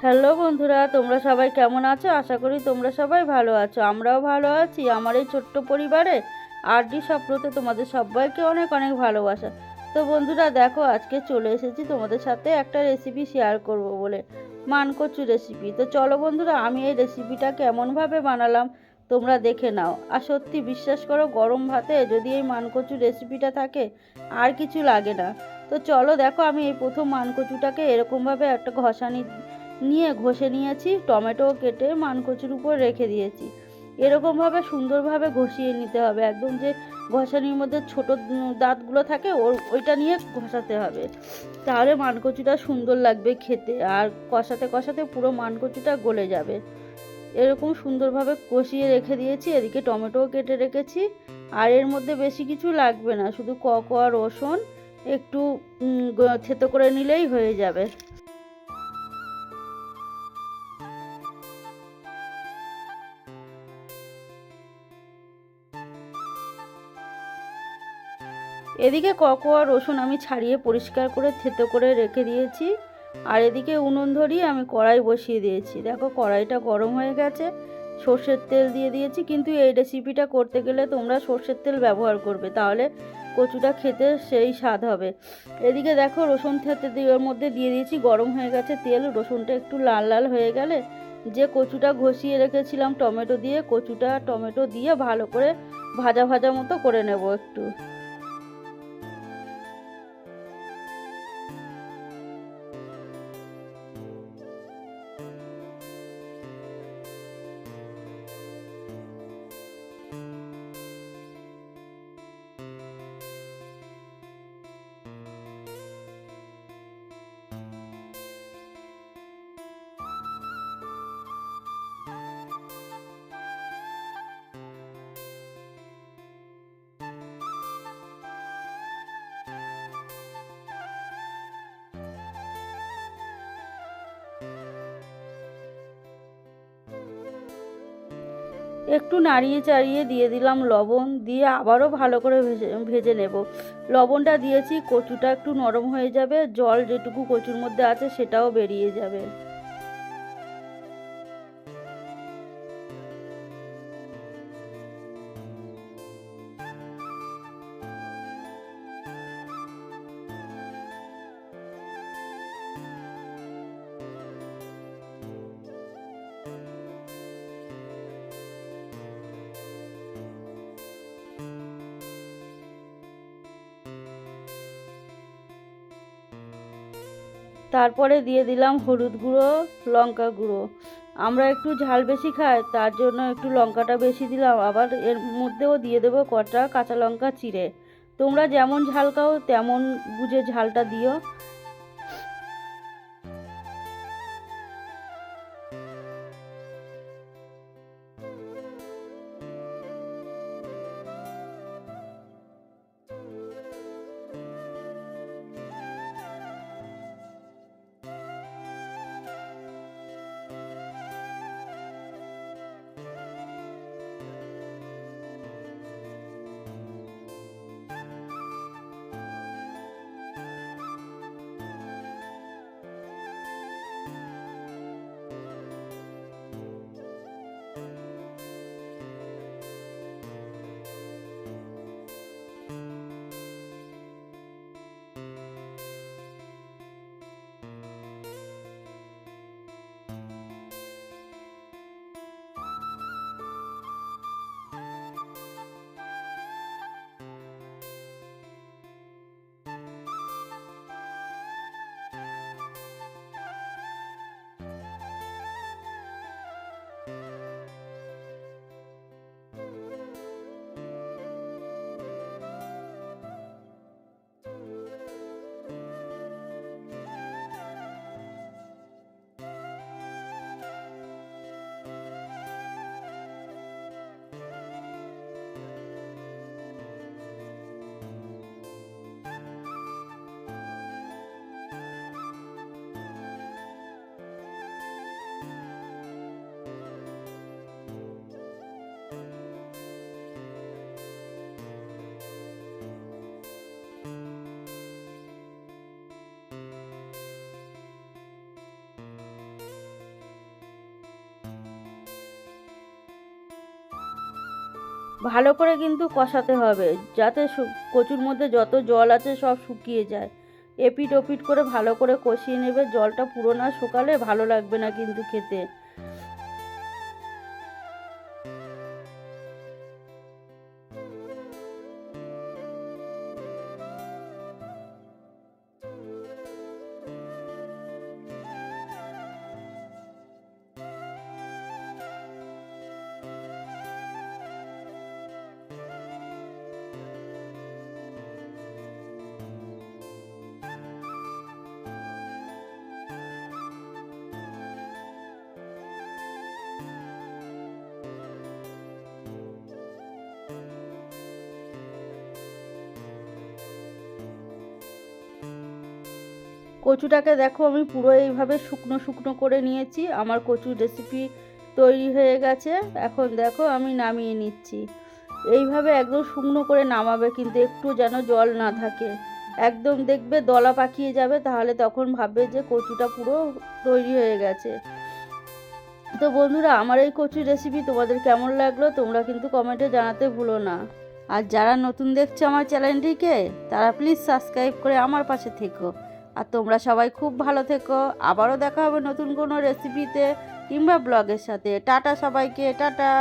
Hello বন্ধুরা, তোমরা সবাই কেমন আছো? আশা করি তোমরা সবাই ভালো আছো। আমরাও ভালো আছি। আমার এই ছোট্ট পরিবারে আরডি স্বপ্নতে তোমাদের সবাইকে অনেক অনেক ভালোবাসা। তো বন্ধুরা দেখো, আজকে চলে এসেছি তোমাদের সাথে একটা রেসিপি শেয়ার করব বলে, মানকচু রেসিপি। তো চলো বন্ধুরা, আমি এই রেসিপিটা কেমনভাবে বানালাম তোমরা দেখে নাও। আর সত্যি বিশ্বাস করো, গরম ভাতে যদি এই মানকচু রেসিপিটা থাকে আর কিছু লাগে না। তো চলো দেখো, আমি এই প্রথম মানকচুটাকে এরকমভাবে একটা ঘষানি নিয়ে ঘষে নিয়েছি, টমেটো কেটে মানকচুর উপর রেখে দিয়েছি। এরকমভাবে সুন্দরভাবে ঘষিয়ে নিতে হবে, একদম যে ঘষানির মধ্যে ছোট দাঁতগুলো থাকে ওইটা নিয়ে ঘষাতে হবে, তাহলে মানকচুটা সুন্দর লাগবে খেতে। আর কষাতে কষাতে পুরো মানকচুটা গলে যাবে। এরকম সুন্দরভাবে কষিয়ে রেখে দিয়েছি। এদিকে টমেটোও কেটে রেখেছি। আর এর মধ্যে বেশি কিছু লাগবে না, শুধু কোয়া রসুন একটু থেতো করে নিলেই হয়ে যাবে। এদিকে কোয়া রসুন আমি ছাড়িয়ে পরিষ্কার করে থেতো করে রেখে দিয়েছি। আর এদিকে উনুন ধরিয়ে আমি কড়াই বসিয়ে দিয়েছি। দেখো কড়াইটা গরম হয়ে গেছে, সর্ষের তেল দিয়ে দিয়েছি। কিন্তু এই রেসিপিটা করতে গেলে তোমরা সর্ষের তেল ব্যবহার করবে, তাহলে কচুটা খেতে সেই স্বাদ হবে। এদিকে দেখো রসুন থেতে ওর মধ্যে দিয়ে দিয়েছি, গরম হয়ে গেছে তেল। রসুনটা একটু লাল লাল হয়ে গেলে যে কচুটা ঘষিয়ে রেখেছিলাম টমেটো দিয়ে, কচুটা টমেটো দিয়ে ভালো করে ভাজা ভাজা মতো করে নেব একটু। একটু নাড়িয়ে চাড়িয়ে দিয়ে দিলাম লবণ, দিয়ে আবারও ভালো করে ভেজে নেব। লবণটা দিয়েছি, কচুটা একটু নরম হয়ে যাবে, জল যেটুকু কচুর মধ্যে আছে সেটাও বেরিয়ে যাবে। তারপরে দিয়ে দিলাম হলুদ গুঁড়ো, লঙ্কা গুঁড়ো। আমরা একটু ঝাল বেশি খাই, তার জন্য একটু লঙ্কাটা বেশি দিলাম। আবার এর মধ্যেও দিয়ে দেবো কটা কাঁচা লঙ্কা চিড়ে। তোমরা যেমন ঝাল খাও তেমন বুঝে ঝালটা দিও। ভালো করে কিন্তু কষাতে হবে, যাতে কচুর মধ্যে যত জল আছে সব শুকিয়ে যায়। এপিট ওপিট করে ভালো করে কষিয়ে নেবে, জলটা পুরো না শুকালে ভালো লাগবে না কিন্তু খেতে। কচুটাকে দেখো আমি পুরো এইভাবে শুকনো শুকনো করে নিয়েছি। আমার কচুর রেসিপি তৈরি হয়ে গেছে। এখন দেখো আমি নামিয়ে নিচ্ছি। এইভাবে একদম শুকনো করে নামাবে, কিন্তু একটু যেন জল না থাকে। একদম দেখবে দলা পাকিয়ে যাবে, তাহলে তখন ভাববে যে কচুটা পুরো তৈরি হয়ে গেছে। তো বন্ধুরা, আমার এই কচুর রেসিপি তোমাদের কেমন লাগলো তোমরা কিন্তু কমেন্টে জানাতে ভুলো না। আর যারা নতুন দেখছো আমার চ্যানেলটিকে, তারা প্লিজ সাবস্ক্রাইব করে আমার পাশে থেকো। আর তোমরা সবাই খুব ভালো থেকো। আবারও দেখা হবে নতুন কোনো রেসিপিতে কিংবা ব্লগের সাথে। টাটা সবাইকে, টাটা।